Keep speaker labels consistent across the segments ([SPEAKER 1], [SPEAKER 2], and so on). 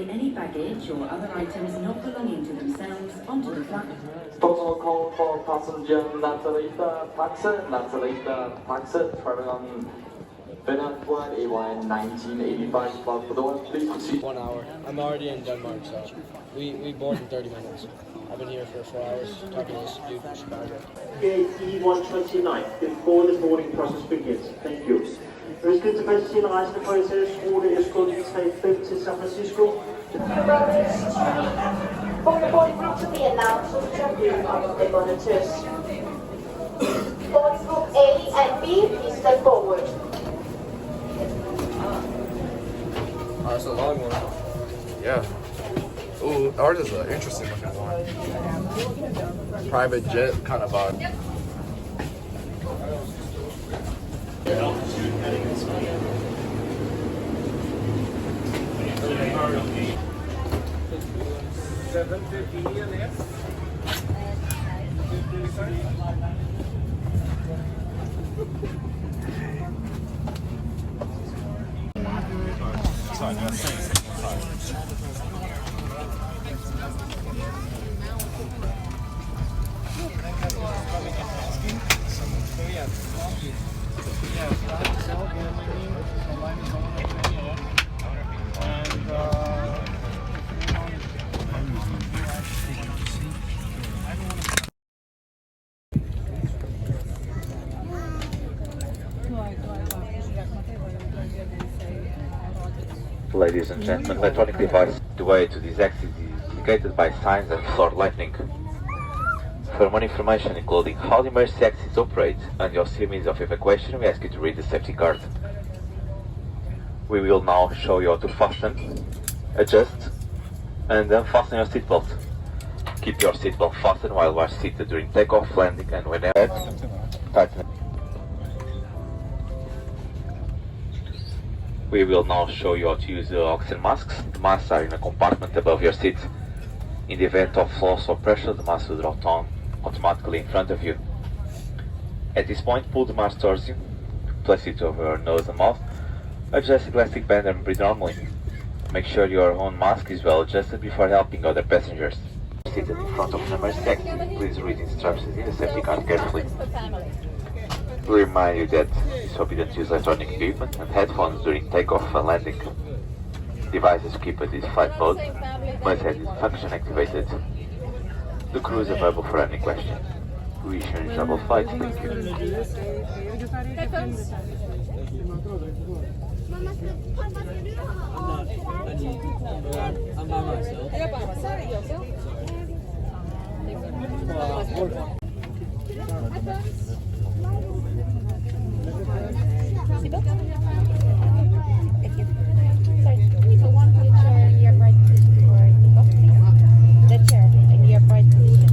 [SPEAKER 1] carry any baggage or other items not belonging to themselves onto the platform.
[SPEAKER 2] Protocol for passenger Nazarita taxi traveling on Benin-Flight AY 1985 Block for the one. Please proceed.
[SPEAKER 3] 1 hour. I'm already in Denmark, so we board in 30 minutes. I've been here for 4 hours talking to this dude from Chicago.
[SPEAKER 4] Gate E129 before the boarding process begins. Thank you. Ønskede til passagerer rejsende på SAS rute Escort 35 til San Francisco.
[SPEAKER 5] Boarding group to be announced with tracking of the monitors. Boarding group A and B, please step forward.
[SPEAKER 6] Oh, that's a long one. Yeah. Ooh, ours is an interesting looking one. Private jet kind of vibe.
[SPEAKER 7] Ladies and gentlemen, electronic device. The way to this exit is indicated by signs and floor lighting. For more information, including how the emergency exits operate and your means of evacuation, we ask you to read the safety card. We will now show you how to fasten, adjust, and unfasten your seatbelt. Keep your seatbelt fastened while you are seated during takeoff, landing, and whenever. Tighten. We will now show you how to use the oxygen masks. The masks are in a compartment above your seat. In the event of loss or pressure, the mask will drop down automatically in front of you. At this point, pull the mask towards you, place it over your nose and mouth, adjust the elastic band and breathe normally. Make sure your own mask is well adjusted before helping other passengers. Seated in front of the emergency exit, please read instructions in the safety card carefully. We remind you that it's forbidden to use electronic equipment and headphones during takeoff and landing. Devices kept at this flight mode must have this function activated. The crew is available for any question. We wish you an enjoyable flight. Thank you.
[SPEAKER 3] I'm by myself.
[SPEAKER 8] So one picture, your right position for the box, please. The chair, and your right position.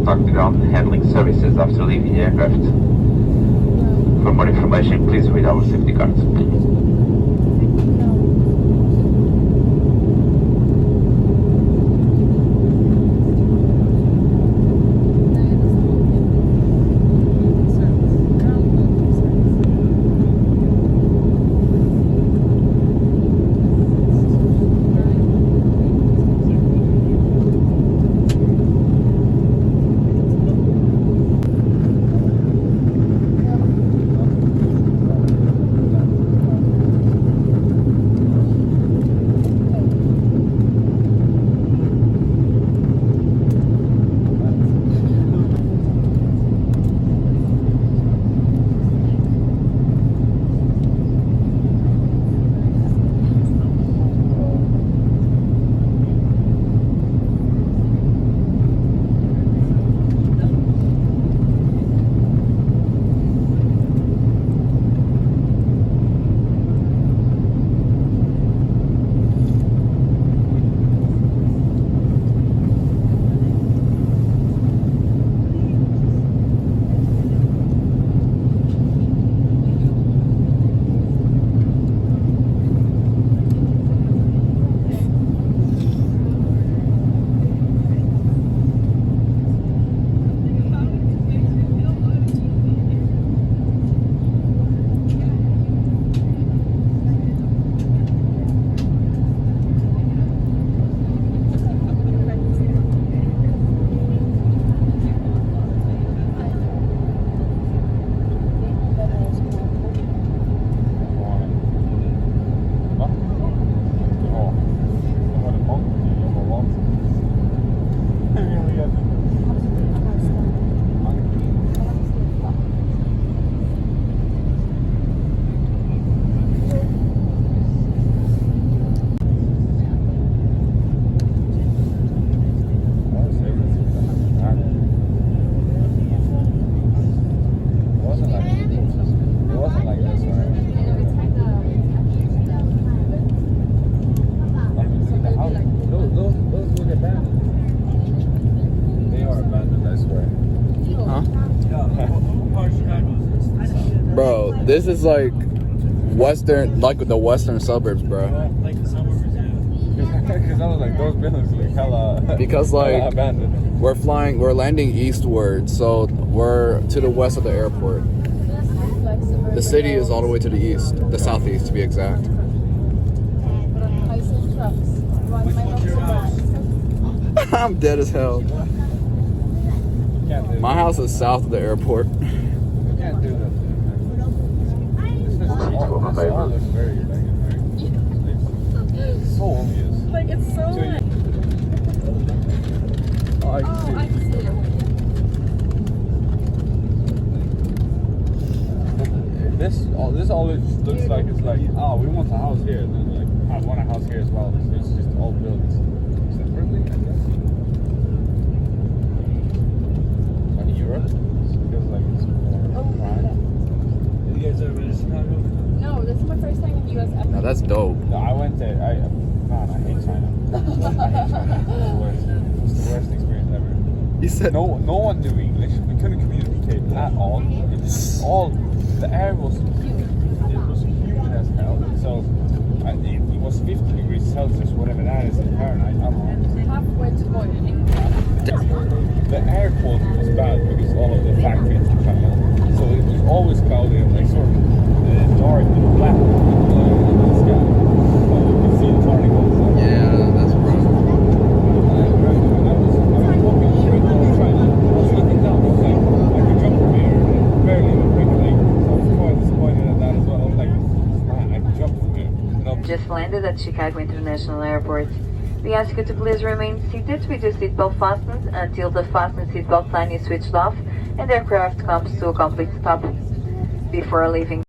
[SPEAKER 7] contact the ground handling services after leaving the aircraft. For more information, please read our safety cards.
[SPEAKER 6] Bro, this is like western, like the western suburbs, bro.
[SPEAKER 9] Like the suburbs, yeah. Because I was like, those buildings look hella.
[SPEAKER 6] Because like
[SPEAKER 9] hella abandoned.
[SPEAKER 6] we're landing eastward, so we're to the west of the airport. The city is all the way to the east, the southeast to be exact. I'm dead as hell. My house is south of the airport.
[SPEAKER 9] You can't do that. This all looks very, so obvious.
[SPEAKER 8] Like it's so.
[SPEAKER 9] Oh, I can see it. This always looks like it's like, oh, we want a house here, and then like, I want a house here as well. It's just all built separately, I guess. Like Europe, it feels like it's more prime.
[SPEAKER 3] You guys ever been to Chicago?
[SPEAKER 8] No, this is my first time in the US ever.
[SPEAKER 6] Now that's dope.
[SPEAKER 9] No, I went there. I hate China. I hate China. It's the worst experience ever.
[SPEAKER 6] You said
[SPEAKER 9] No one knew English. We couldn't communicate at all. The air was humid as hell. So it was 50 degrees Celsius, whatever that is in Fahrenheit. I don't know.
[SPEAKER 8] Halfway to boiling.
[SPEAKER 9] The air quality was bad because all of the factories in China. So it was always cloudy and like sort of dark and black in the sky. So you could see the particles.
[SPEAKER 6] yeah, that's rough.
[SPEAKER 9] I was walking straight down China. I was looking down. I was like, I could jump from here. Barely even break a leg. So I was quite disappointed at that as well. I was like, man, I can jump from here.
[SPEAKER 10] Just landed at Chicago International Airport. We ask you to please remain seated with your seatbelt fastened until the fasten seatbelt sign is switched off and the aircraft comes to a complete stop. Before leaving